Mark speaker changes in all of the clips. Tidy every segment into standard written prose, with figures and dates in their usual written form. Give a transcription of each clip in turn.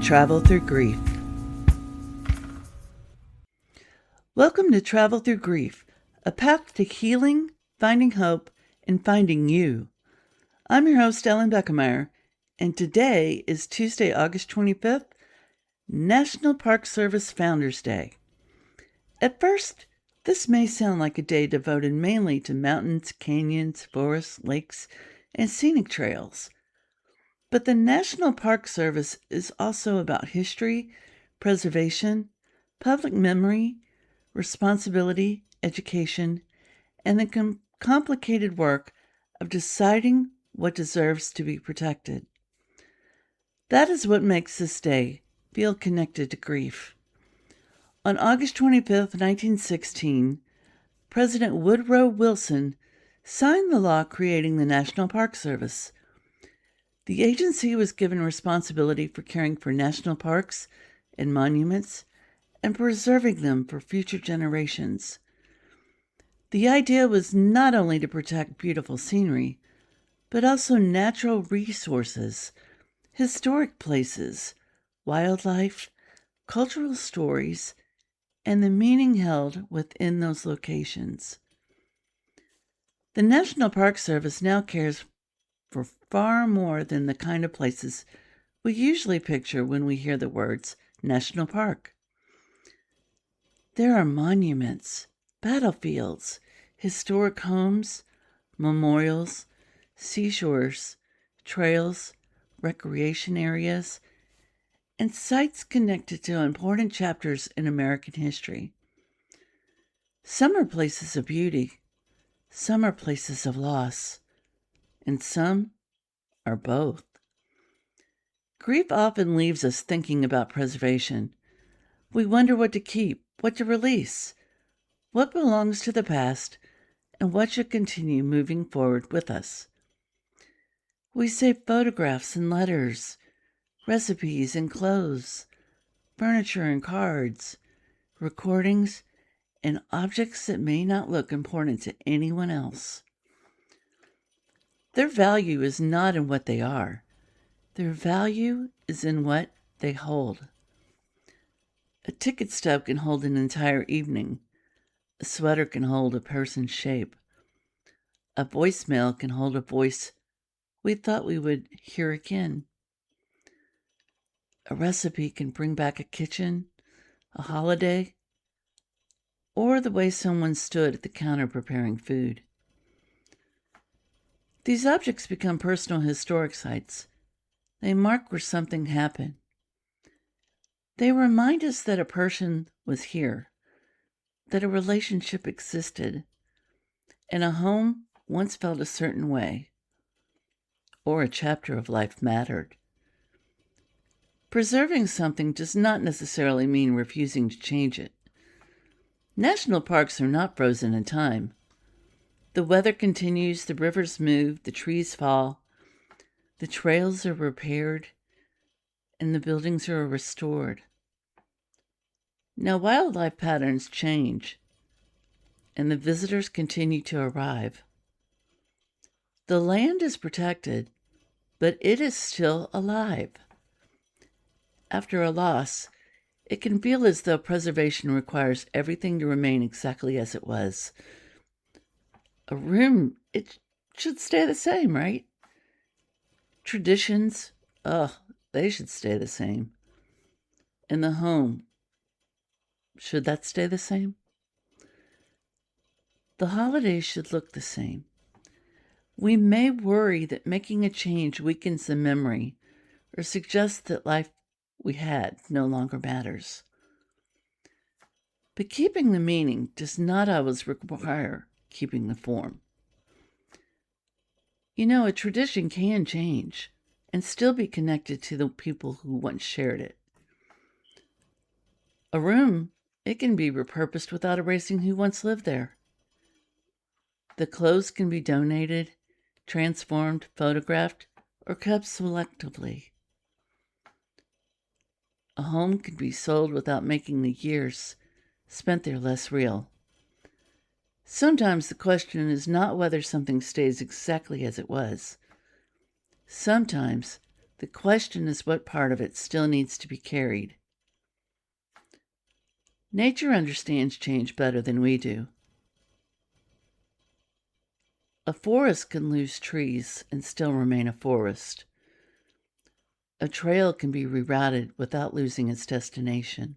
Speaker 1: Travel Thru Grief. Welcome to Travel Thru Grief, a path to healing, finding hope, and finding you. I'm your host, Ellen Beckemeyer, and today is Tuesday, August 25th, National Park Service Founders Day. At first, this may sound like a day devoted mainly to mountains, canyons, forests, lakes, and scenic trails. But the National Park Service is also about history, preservation, public memory, responsibility, education, and the complicated work of deciding what deserves to be protected. That is what makes this day feel connected to grief. On August 25th, 1916, President Woodrow Wilson signed the law creating the National Park Service. The agency was given responsibility for caring for national parks and monuments and preserving them for future generations. The idea was not only to protect beautiful scenery, but also natural resources, historic places, wildlife, cultural stories, and the meaning held within those locations. The National Park Service now cares for far more than the kind of places we usually picture when we hear the words national park. There are monuments, battlefields, historic homes, memorials, seashores, trails, recreation areas, and sites connected to important chapters in American history. Some are places of beauty, some are places of loss, and some are both. Grief often leaves us thinking about preservation. We wonder what to keep, what to release, what belongs to the past, and what should continue moving forward with us. We save photographs and letters, recipes and clothes, furniture and cards, recordings, and objects that may not look important to anyone else. Their value is not in what they are. Their value is in what they hold. A ticket stub can hold an entire evening. A sweater can hold a person's shape. A voicemail can hold a voice we thought we would hear again. A recipe can bring back a kitchen, a holiday, or the way someone stood at the counter preparing food. These objects become personal historic sites. They mark where something happened. They remind us that a person was here, that a relationship existed, and a home once felt a certain way, or a chapter of life mattered. Preserving something does not necessarily mean refusing to change it. National parks are not frozen in time. The weather continues, the rivers move, the trees fall, the trails are repaired, and the buildings are restored. Now, wildlife patterns change, and the visitors continue to arrive. The land is protected, but it is still alive. After a loss, it can feel as though preservation requires everything to remain exactly as it was. A room, it should stay the same, right? Traditions, they should stay the same. And the home, should that stay the same? The holidays should look the same. We may worry that making a change weakens the memory or suggests that life we had no longer matters. But keeping the meaning does not always require keeping the form. You know, a tradition can change and still be connected to the people who once shared it. A room, it can be repurposed without erasing who once lived there. The clothes can be donated, transformed, photographed, or kept selectively. A home can be sold without making the years spent there less real. Sometimes the question is not whether something stays exactly as it was. Sometimes The question is what part of it still needs to be carried. Nature understands change better than we do. A forest can lose trees and still remain a forest. A trail can be rerouted without losing its destination.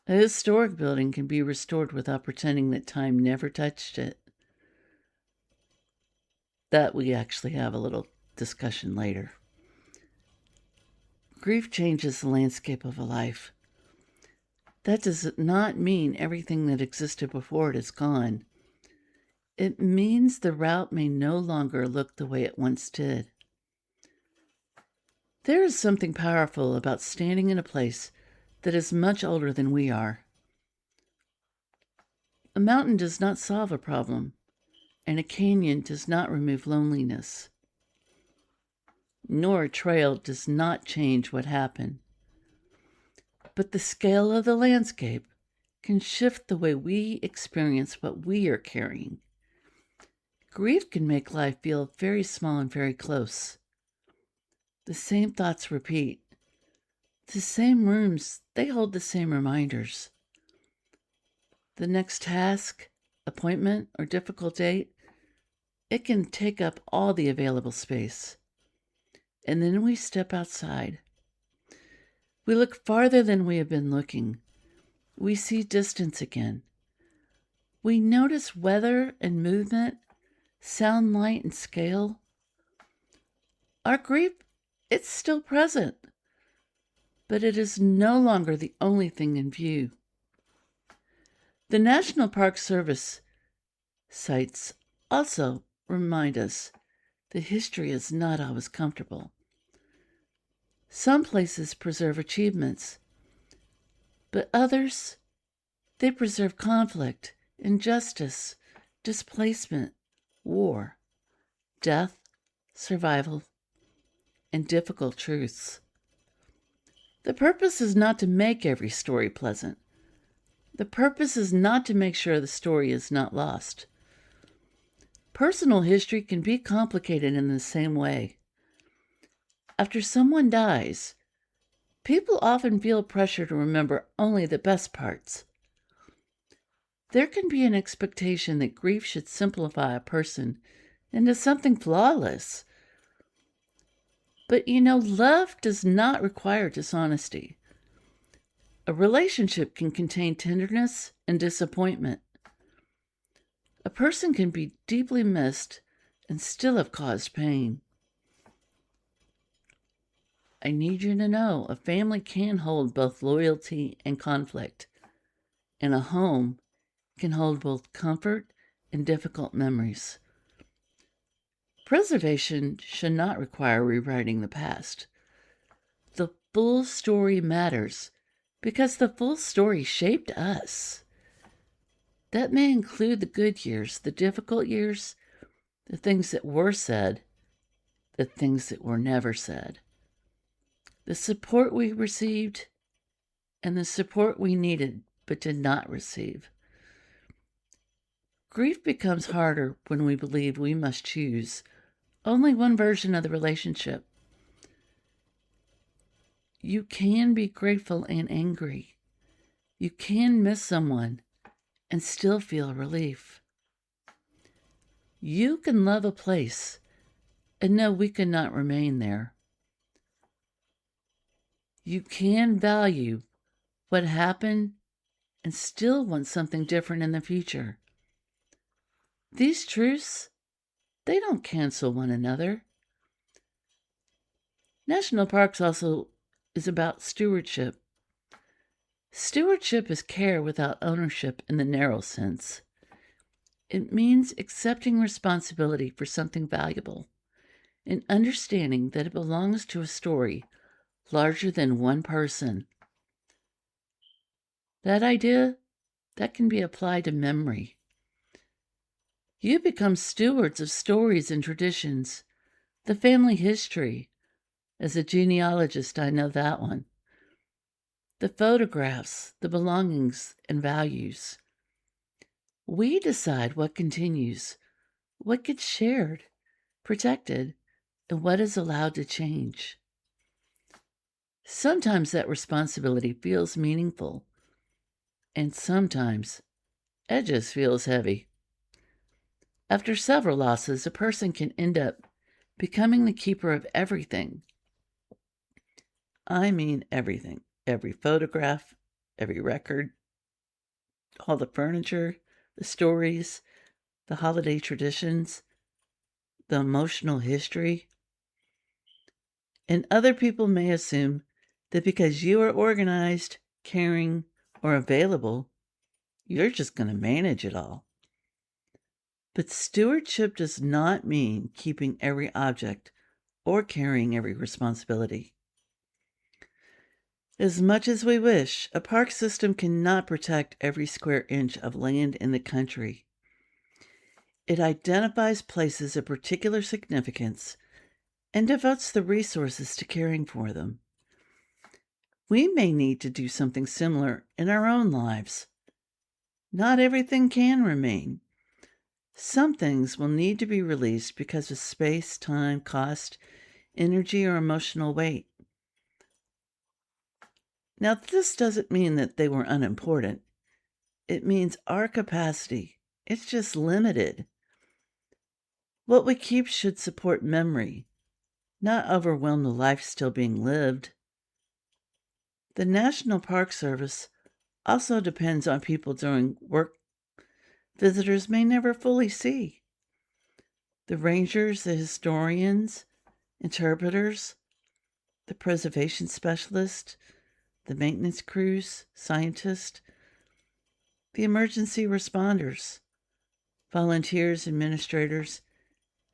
Speaker 1: A historic building can be restored without pretending that time never touched it. That we actually have a little discussion later. Grief changes the landscape of a life. That does not mean everything that existed before it is gone. It means the route may no longer look the way it once did. There is something powerful about standing in a place that is much older than we are. A mountain does not solve a problem, and a canyon does not remove loneliness. Nor a trail does not change what happened. But the scale of the landscape can shift the way we experience what we are carrying. Grief can make life feel very small and very close. The same thoughts repeat. The same rooms, they hold the same reminders. The next task, appointment, or difficult date, it can take up all the available space. And then we step outside. We look farther than we have been looking. We see distance again. We notice weather and movement, sound, light, and scale. Our grief, it's still present, but it is no longer the only thing in view. The National Park Service sites also remind us that history is not always comfortable. Some places preserve achievements, but others, they preserve conflict, injustice, displacement, war, death, survival, and difficult truths. The purpose is not to make every story pleasant. The purpose is not to make sure the story is not lost. Personal history can be complicated in the same way. After someone dies, people often feel pressure to remember only the best parts. There can be an expectation that grief should simplify a person into something flawless. But love does not require dishonesty. A relationship can contain tenderness and disappointment. A person can be deeply missed and still have caused pain. I need you to know a family can hold both loyalty and conflict, and a home can hold both comfort and difficult memories. Preservation should not require rewriting the past. The full story matters because the full story shaped us. That may include the good years, the difficult years, the things that were said, the things that were never said, the support we received, and the support we needed but did not receive. Grief becomes harder when we believe we must choose only one version of the relationship. You can be grateful and angry. You can miss someone and still feel relief. You can love a place and know we cannot remain there. You can value what happened and still want something different in the future. These truths, they don't cancel one another. National parks also is about stewardship. Stewardship is care without ownership in the narrow sense. It means accepting responsibility for something valuable and understanding that it belongs to a story larger than one person. That idea, that can be applied to memory. You become stewards of stories and traditions, the family history. As a genealogist, I know that one. The photographs, the belongings, and values. We decide what continues, what gets shared, protected, and what is allowed to change. Sometimes that responsibility feels meaningful, and sometimes it just feels heavy. After several losses, a person can end up becoming the keeper of everything. I mean everything. Every photograph, every record, all the furniture, the stories, the holiday traditions, the emotional history. And other people may assume that because you are organized, caring, or available, you're just going to manage it all. But stewardship does not mean keeping every object or carrying every responsibility. As much as we wish, a park system cannot protect every square inch of land in the country. It identifies places of particular significance and devotes the resources to caring for them. We may need to do something similar in our own lives. Not everything can remain. Some things will need to be released because of space, time, cost, energy, or emotional weight. Now, this doesn't mean that they were unimportant. It means our capacity. It's just limited. What we keep should support memory, not overwhelm the life still being lived. The National Park Service also depends on people doing work visitors may never fully see. The rangers, the historians, interpreters, the preservation specialist, the maintenance crews, scientists, the emergency responders, volunteers, administrators,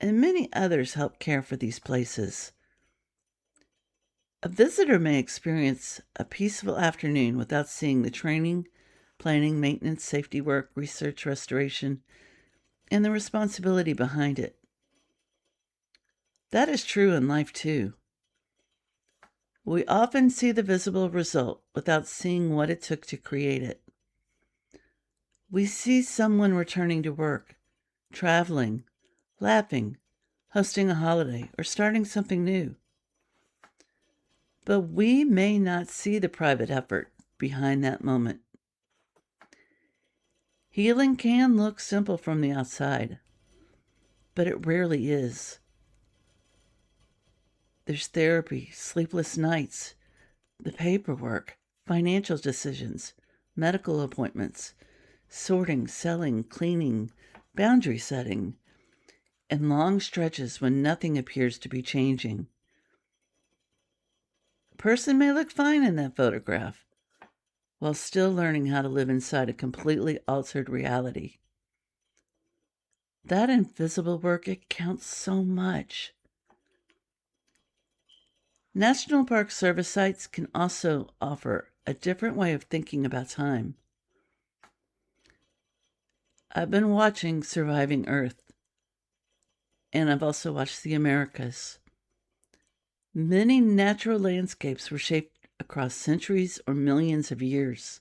Speaker 1: and many others help care for these places. A visitor may experience a peaceful afternoon without seeing the training, planning, maintenance, safety work, research, restoration, and the responsibility behind it. That is true in life too. We often see the visible result without seeing what it took to create it. We see someone returning to work, traveling, laughing, hosting a holiday, or starting something new. But we may not see the private effort behind that moment. Healing can look simple from the outside, but it rarely is. There's therapy, sleepless nights, the paperwork, financial decisions, medical appointments, sorting, selling, cleaning, boundary setting, and long stretches when nothing appears to be changing. A person may look fine in that photograph, while still learning how to live inside a completely altered reality. That invisible work, it counts so much. National Park Service sites can also offer a different way of thinking about time. I've been watching Surviving Earth, and I've also watched The Americas. Many natural landscapes were shaped across centuries or millions of years.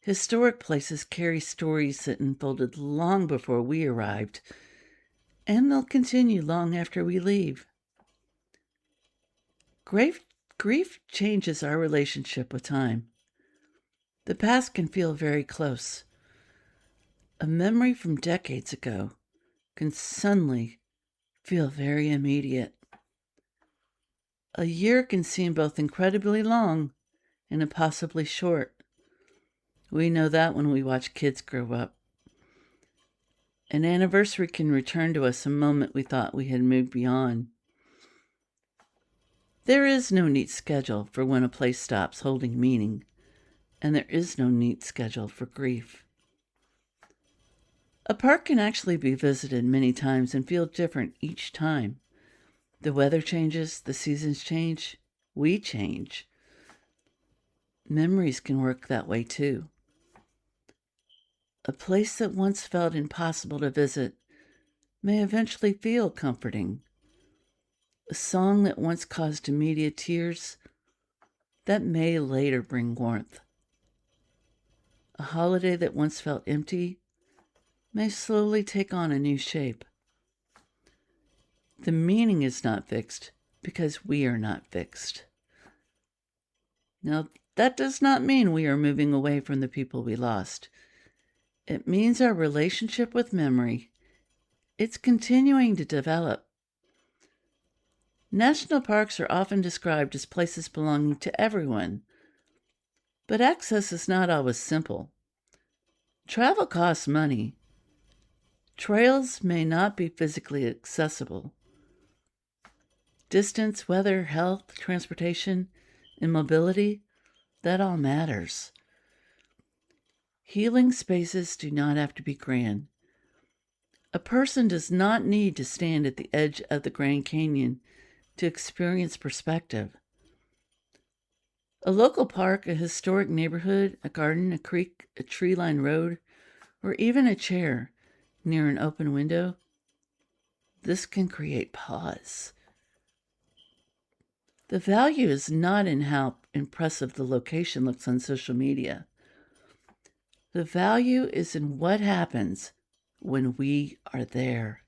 Speaker 1: Historic places carry stories that unfolded long before we arrived, and they'll continue long after we leave. Grief changes our relationship with time. The past can feel very close. A memory from decades ago can suddenly feel very immediate. A year can seem both incredibly long and impossibly short. We know that when we watch kids grow up. An anniversary can return to us a moment we thought we had moved beyond. There is no neat schedule for when a place stops holding meaning, and there is no neat schedule for grief. A park can actually be visited many times and feel different each time. The weather changes, the seasons change, we change. Memories can work that way too. A place that once felt impossible to visit may eventually feel comforting. A song that once caused immediate tears, that may later bring warmth. A holiday that once felt empty may slowly take on a new shape. The meaning is not fixed because we are not fixed. Now, that does not mean we are moving away from the people we lost. It means our relationship with memory, it's continuing to develop. National parks are often described as places belonging to everyone, but access is not always simple. Travel costs money. Trails may not be physically accessible. Distance, weather, health, transportation, and mobility, that all matters. Healing spaces do not have to be grand. A person does not need to stand at the edge of the Grand Canyon to experience perspective. A local park, a historic neighborhood, a garden, a creek, a tree-lined road, or even a chair near an open window, this can create pause. The value is not in how impressive the location looks on social media. The value is in what happens when we are there.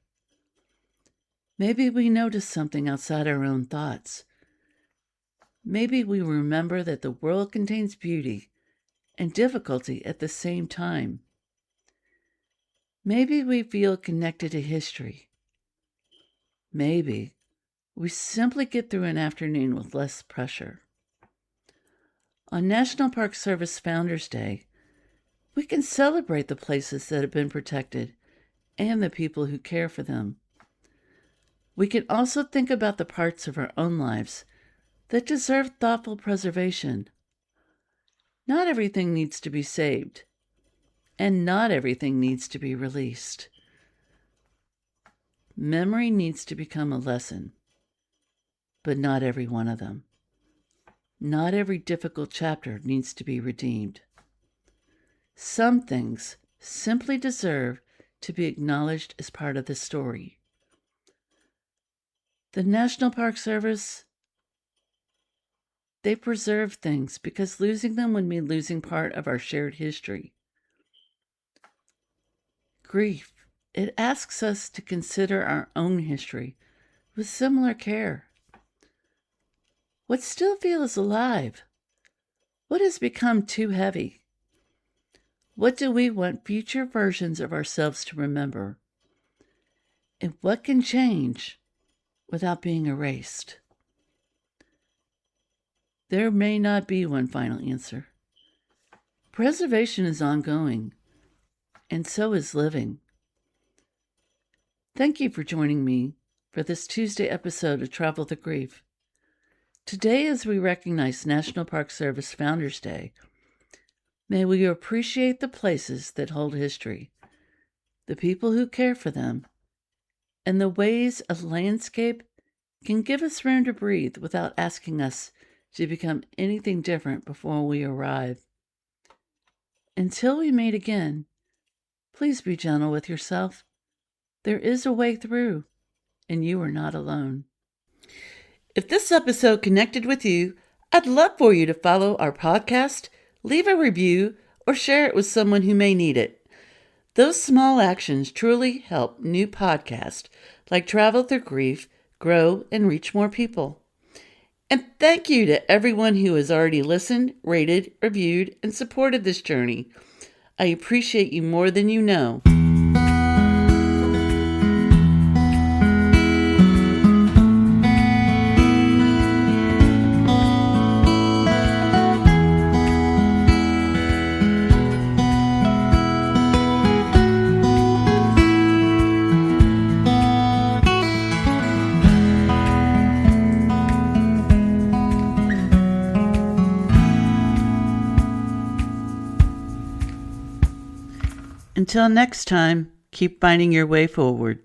Speaker 1: Maybe we notice something outside our own thoughts. Maybe we remember that the world contains beauty and difficulty at the same time. Maybe we feel connected to history. Maybe we simply get through an afternoon with less pressure. On National Park Service Founders Day, we can celebrate the places that have been protected and the people who care for them. We can also think about the parts of our own lives that deserve thoughtful preservation. Not everything needs to be saved, and not everything needs to be released. Memory needs to become a lesson, but not every one of them. Not every difficult chapter needs to be redeemed. Some things simply deserve to be acknowledged as part of the story. The National Park Service, they preserve things because losing them would mean losing part of our shared history. Grief, it asks us to consider our own history with similar care. What still feels alive? What has become too heavy? What do we want future versions of ourselves to remember? And what can change without being erased? There may not be one final answer. Preservation is ongoing, and so is living. Thank you for joining me for this Tuesday episode of Travel Thru Grief. Today, as we recognize National Park Service Founders Day, may we appreciate the places that hold history, the people who care for them, and the ways a landscape can give us room to breathe without asking us to become anything different before we arrive. Until we meet again, please be gentle with yourself. There is a way through, and you are not alone. If this episode connected with you, I'd love for you to follow our podcast, leave a review, or share it with someone who may need it. Those small actions truly help new podcasts like Travel Thru Grief grow and reach more people. And thank you to everyone who has already listened, rated, reviewed, and supported this journey. I appreciate you more than you know. Until next time, keep finding your way forward.